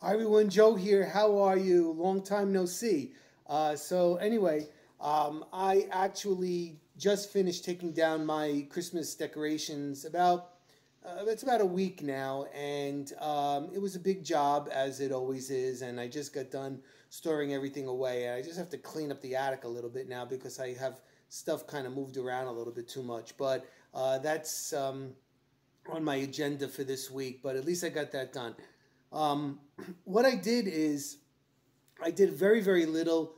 Hi everyone, Joe here. How are you? Long time no see. I actually just finished taking down my Christmas decorations about it's about a week now, and it was a big job as it always is. And I just got done storing everything away. I just have to clean up the attic a little bit now because I have stuff kind of moved around a little bit too much. But that's on my agenda for this week. But at least I got that done. Um, what I did is I did very, very little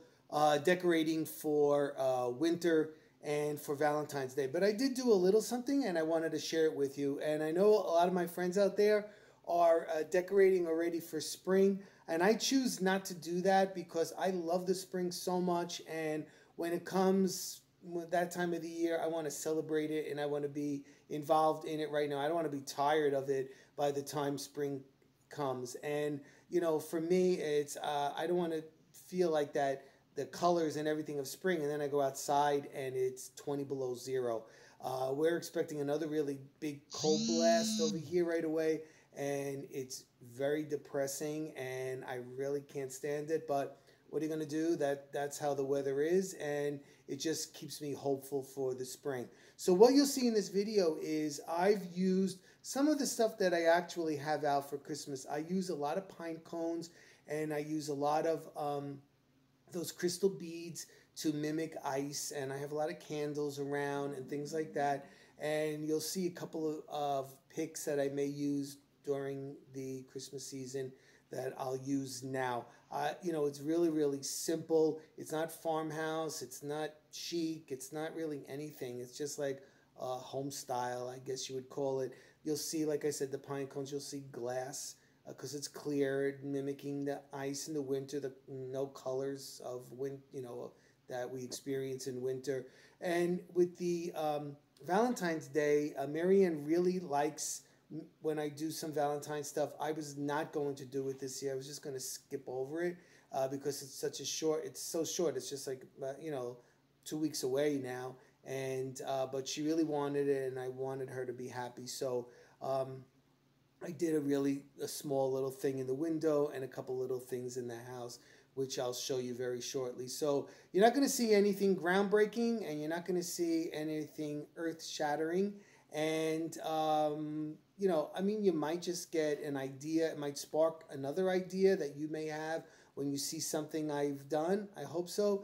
decorating for winter and for Valentine's Day, but I did do a little something and I wanted to share it with you. And I know a lot of my friends out there are decorating already for spring, and I choose not to do that because I love the spring so much. And when it comes that time of the year, I want to celebrate it and I want to be involved in it right now. I don't want to be tired of it by the time spring comes. And for me, it's I don't want to feel like that the colors and everything of spring, and then I go outside and it's 20 below zero. We're expecting another really big cold blast over here right away, and it's very depressing, and I really can't stand it. But what are you going to do? That's how the weather is, and it just keeps me hopeful for the spring. So what you'll see in this video is I've used some of the stuff that I actually have out for Christmas. I use a lot of pine cones, and I use a lot of those crystal beads to mimic ice, and I have a lot of candles around and things like that. And you'll see a couple of pics that I may use during the Christmas season that I'll use now. It's really, really simple. It's not farmhouse. It's not chic. It's not really anything. It's just like home style, I guess you would call it. You'll see, like I said, the pine cones. You'll see glass because it's clear, mimicking the ice in the winter. The no colors of that we experience in winter. And with the Valentine's Day, Marianne really likes when I do some Valentine stuff. I was not going to do it this year. I was just going to skip over it because it's so short. It's just like 2 weeks away now. And but she really wanted it, and I wanted her to be happy. So I did a small little thing in the window and a couple little things in the house, which I'll show you very shortly. So you're not going to see anything groundbreaking, and you're not going to see anything earth-shattering. And you might just get an idea. It might spark another idea that you may have when you see something I've done. I hope so.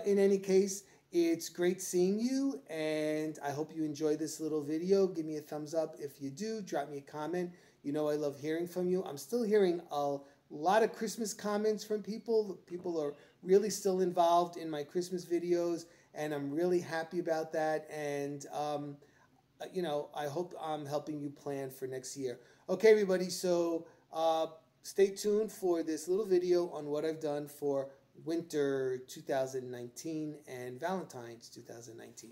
In any case, it's great seeing you, and I hope you enjoy this little video. Give me a thumbs up if you do. Drop me a comment. I love hearing from you. I'm still hearing a lot of Christmas comments from people. People are really still involved in my Christmas videos, and I'm really happy about that. And I hope I'm helping you plan for next year. Okay, everybody, so stay tuned for this little video on what I've done for winter 2019 and Valentine's 2019.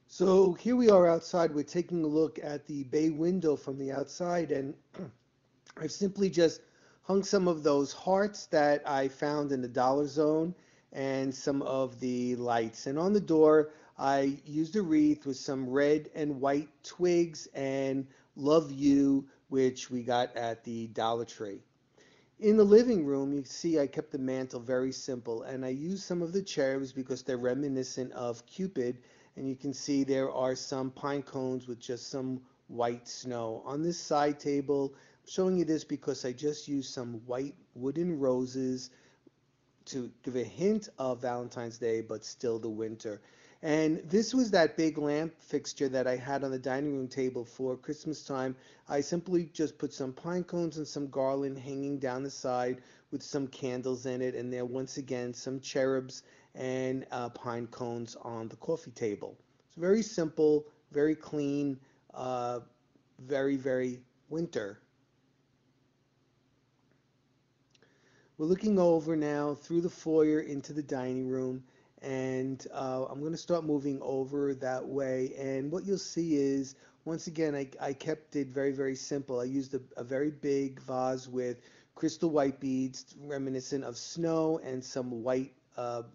So here we are outside. We're taking a look at the bay window from the outside, and I've simply just hung some of those hearts that I found in the Dollar Zone and some of the lights. And on the door, I used a wreath with some red and white twigs and Love You, which we got at the Dollar Tree. In the living room, you see I kept the mantle very simple, and I used some of the cherubs because they're reminiscent of Cupid, and you can see there are some pine cones with just some white snow. On this side table, I'm showing you this because I just used some white wooden roses to give a hint of Valentine's Day, but still the winter. And this was that big lamp fixture that I had on the dining room table for Christmas time. I simply just put some pine cones and some garland hanging down the side with some candles in it, and there once again some cherubs and pine cones on the coffee table. It's very simple, very clean, very, very winter. We're looking over now through the foyer into the dining room, and I'm going to start moving over that way. And what you'll see is, once again, I kept it very, very simple. I used a very big vase with crystal white beads reminiscent of snow and some white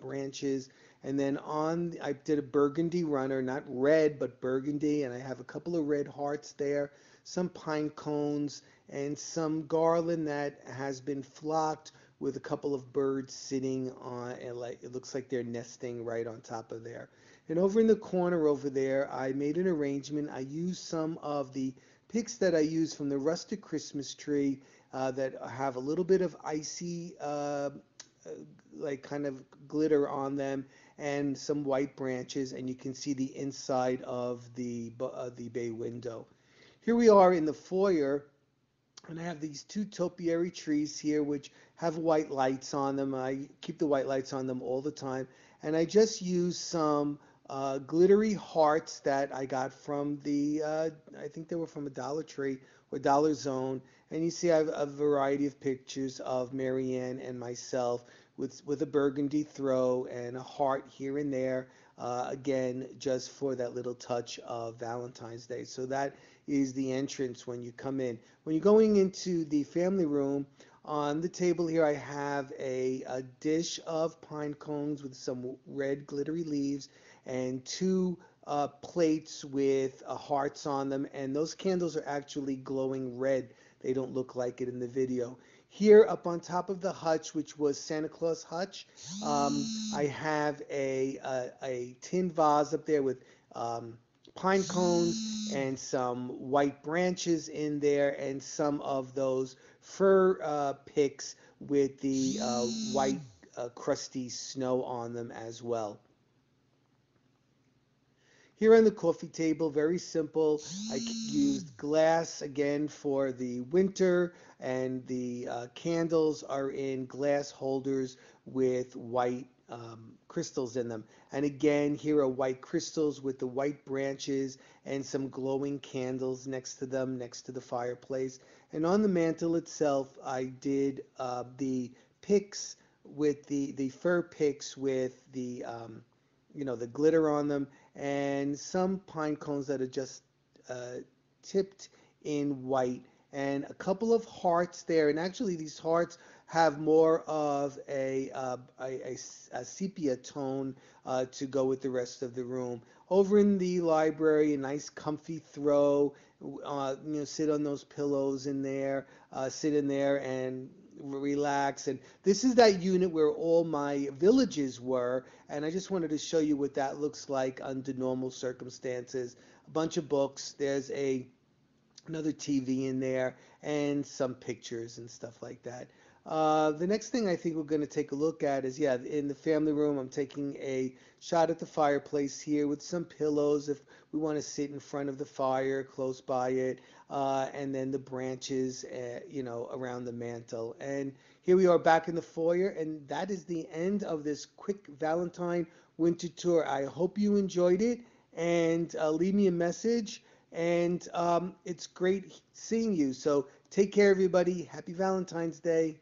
branches. And then I did a burgundy runner, not red, but burgundy, and I have a couple of red hearts there, some pine cones, and some garland that has been flocked with a couple of birds sitting on, and like it looks like they're nesting right on top of there. And over in the corner over there, I made an arrangement. I used some of the picks that I used from the rustic Christmas tree that have a little bit of icy, like kind of glitter on them, and some white branches, and you can see the inside of the bay window. Here we are in the foyer, and I have these two topiary trees here which have white lights on them. I keep the white lights on them all the time. And I just use some glittery hearts that I got from I think they were from a Dollar Tree or Dollar Zone. And you see I have a variety of pictures of Marianne and myself with a burgundy throw and a heart here and there. Again, just for that little touch of Valentine's Day. So that is the entrance when you come in. When you're going into the family room, on the table here I have a dish of pine cones with some red glittery leaves and two plates with hearts on them, and those candles are actually glowing red. They don't look like it in the video. Here up on top of the hutch, which was Santa Claus hutch, I have a tin vase up there with pine cones and some white branches in there and some of those fir picks with the white crusty snow on them as well. Here on the coffee table, very simple. I used glass again for the winter, and the candles are in glass holders with white crystals in them. And again, here are white crystals with the white branches and some glowing candles next to them, next to the fireplace. And on the mantle itself, I did the picks with the fir picks with the glitter on them, and some pine cones that are just uh, tipped in white, and a couple of hearts there. And actually, these hearts have more of a sepia tone to go with the rest of the room. Over in the library, a nice comfy throw. Sit on those pillows in there, sit in there and relax. And this is that unit where all my villages were, and I just wanted to show you what that looks like under normal circumstances. A bunch of books. There's another TV in there and some pictures and stuff like that. The next thing I think we're going to take a look at is, yeah, in the family room, I'm taking a shot at the fireplace here with some pillows if we want to sit in front of the fire, close by it, and then the branches, around the mantle. And here we are back in the foyer, and that is the end of this quick Valentine winter tour. I hope you enjoyed it, and leave me a message. And it's great seeing you. So take care, everybody. Happy Valentine's Day.